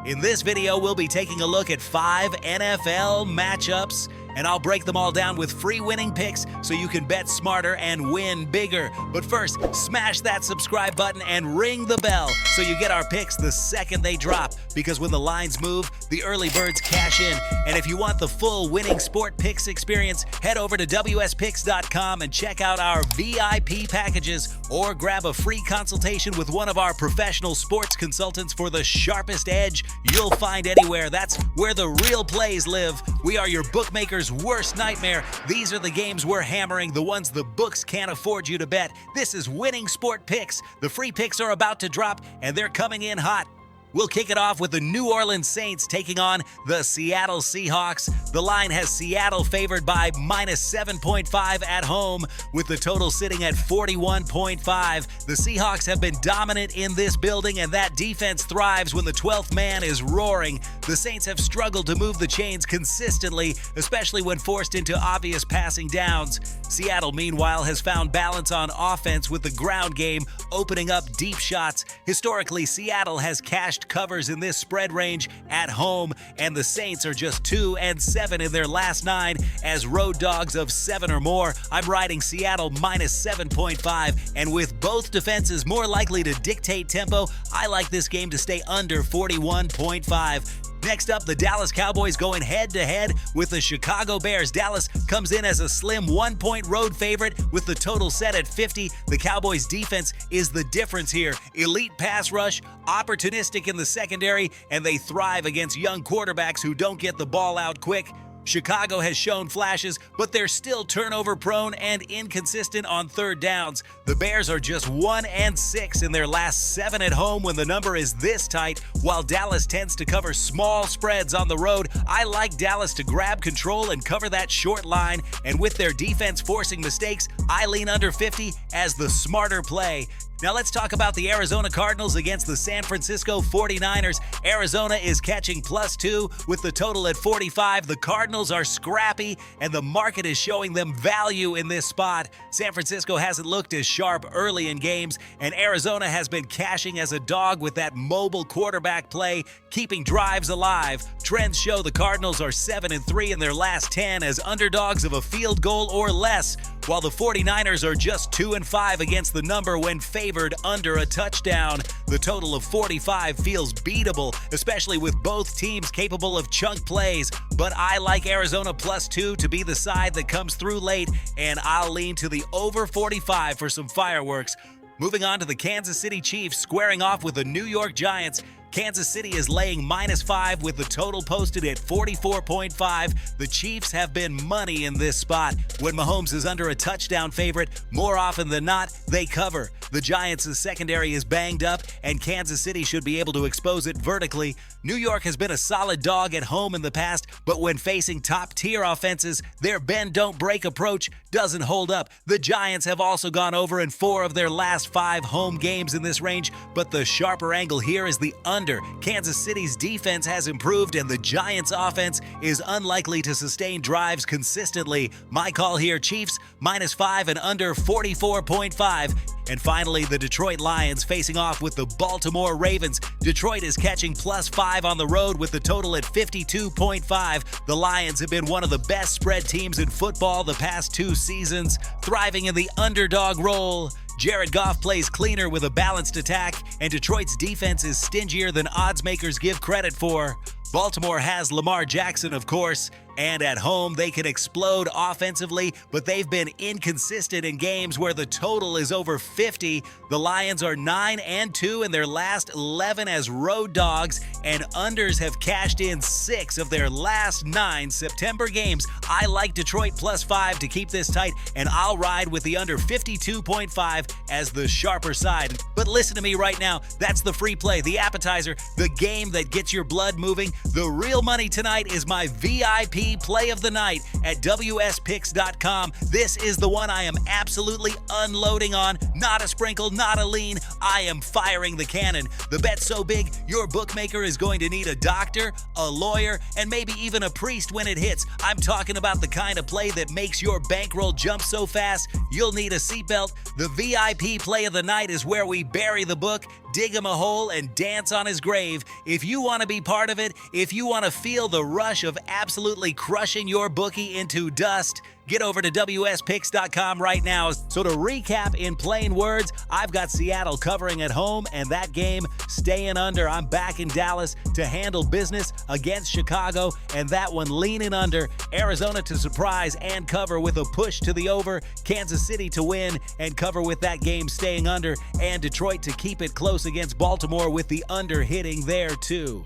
In this video, we'll be taking a look at 5 NFL matchups, and I'll break them all down with free winning picks so you can bet smarter and win bigger. But first, smash that subscribe button and ring the bell so you get our picks the second they drop, because when the lines move, the early birds cash in. And if you want the full winning sport picks experience, head over to wspicks.com and check out our VIP packages, or grab a free consultation with one of our professional sports consultants for the sharpest edge you'll find anywhere. That's where the real plays live. We are your bookmaker's worst nightmare. These are the games we're hammering, the ones the books can't afford you to bet. This is Winning Sport Picks. The free picks are about to drop, and they're coming in hot. We'll kick it off with the New Orleans Saints taking on the Seattle Seahawks. The line has Seattle favored by -7.5 at home, with the total sitting at 41.5. The Seahawks have been dominant in this building, and that defense thrives when the 12th man is roaring. The Saints have struggled to move the chains consistently, especially when forced into obvious passing downs. Seattle, meanwhile, has found balance on offense with the ground game, opening up deep shots. Historically, Seattle has cashed covers in this spread range at home, and the Saints are just 2-7 in their last 9 as road dogs of 7 or more. I'm riding Seattle -7.5, and with both defenses more likely to dictate tempo, I like this game to stay under 41.5. Next up, the Dallas Cowboys going head-to-head with the Chicago Bears. Dallas comes in as a slim 1-point road favorite with the total set at 50. The Cowboys' defense is the difference here. Elite pass rush, opportunistic in the secondary, and they thrive against young quarterbacks who don't get the ball out quick. Chicago has shown flashes, but they're still turnover-prone and inconsistent on third downs. The Bears are just 1-6 in their last 7 at home when the number is this tight, while Dallas tends to cover small spreads on the road. I like Dallas to grab control and cover that short line, and with their defense forcing mistakes, I lean under 50 as the smarter play. Now let's talk about the Arizona Cardinals against the San Francisco 49ers. Arizona is catching +2 with the total at 45. The Cardinals are scrappy, and the market is showing them value in this spot. San Francisco hasn't looked as sharp early in games, and Arizona has been cashing as a dog with that mobile quarterback play, keeping drives alive. Trends show the Cardinals are 7-3 in their last 10 as underdogs of a field goal or less, while the 49ers are just 2-5 against the number when favored under a touchdown. The total of 45 feels beatable, especially with both teams capable of chunk plays, but I like Arizona +2 to be the side that comes through late, and I'll lean to the over 45 for some fireworks. Moving on to the Kansas City Chiefs squaring off with the New York Giants. Kansas City is laying -5 with the total posted at 44.5. The Chiefs have been money in this spot. When Mahomes is under a touchdown favorite, more often than not, they cover. The Giants' secondary is banged up, and Kansas City should be able to expose it vertically. New York has been a solid dog at home in the past, but when facing top-tier offenses, their bend-don't-break approach doesn't hold up. The Giants have also gone over in 4 of their last 5 home games in this range, but the sharper angle here is the under. Kansas City's defense has improved, and the Giants' offense is unlikely to sustain drives consistently. My call here, Chiefs -5 and under 44.5. And finally, the Detroit Lions facing off with the Baltimore Ravens. Detroit is catching +5 on the road with the total at 52.5. The Lions have been one of the best spread teams in football the past 2 seasons, thriving in the underdog role. Jared Goff plays cleaner with a balanced attack, and Detroit's defense is stingier than odds makers give credit for. Baltimore has Lamar Jackson, of course, and at home they can explode offensively, but they've been inconsistent in games where the total is over 50. The Lions are 9-2 in their last 11 as road dogs, and unders have cashed in 6 of their last 9 September games. I like Detroit +5 to keep this tight, and I'll ride with the under 52.5 as the sharper side. But listen to me right now, that's the free play, the appetizer, the game that gets your blood moving. The real money tonight is my VIP play of the night at wspicks.com. This is the one I am absolutely unloading on. Not a sprinkle, not a lean. I am firing the cannon. The bet's so big, your bookmaker is going to need a doctor, a lawyer, and maybe even a priest when it hits. I'm talking about the kind of play that makes your bankroll jump so fast, you'll need a seatbelt. The VIP play of the night is where we bury the book dig him a hole and dance on his grave. If you want to be part of it, if you want to feel the rush of absolutely crushing your bookie into dust, get over to WSPicks.com right now. So to recap in plain words, I've got Seattle covering at home and that game staying under. I'm back in Dallas to handle business against Chicago and that one leaning under. Arizona to surprise and cover with a push to the over. Kansas City to win and cover with that game staying under. And Detroit to keep it close against Baltimore with the under hitting there too.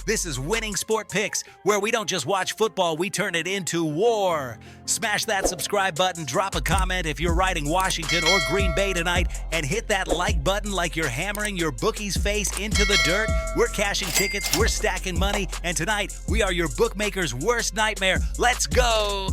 This is Winning Sport Picks, where we don't just watch football, we turn it into war. Smash that subscribe button, drop a comment if you're riding Washington or Green Bay tonight, and hit that like button like you're hammering your bookie's face into the dirt. We're cashing tickets, we're stacking money, and tonight we are your bookmaker's worst nightmare. Let's go!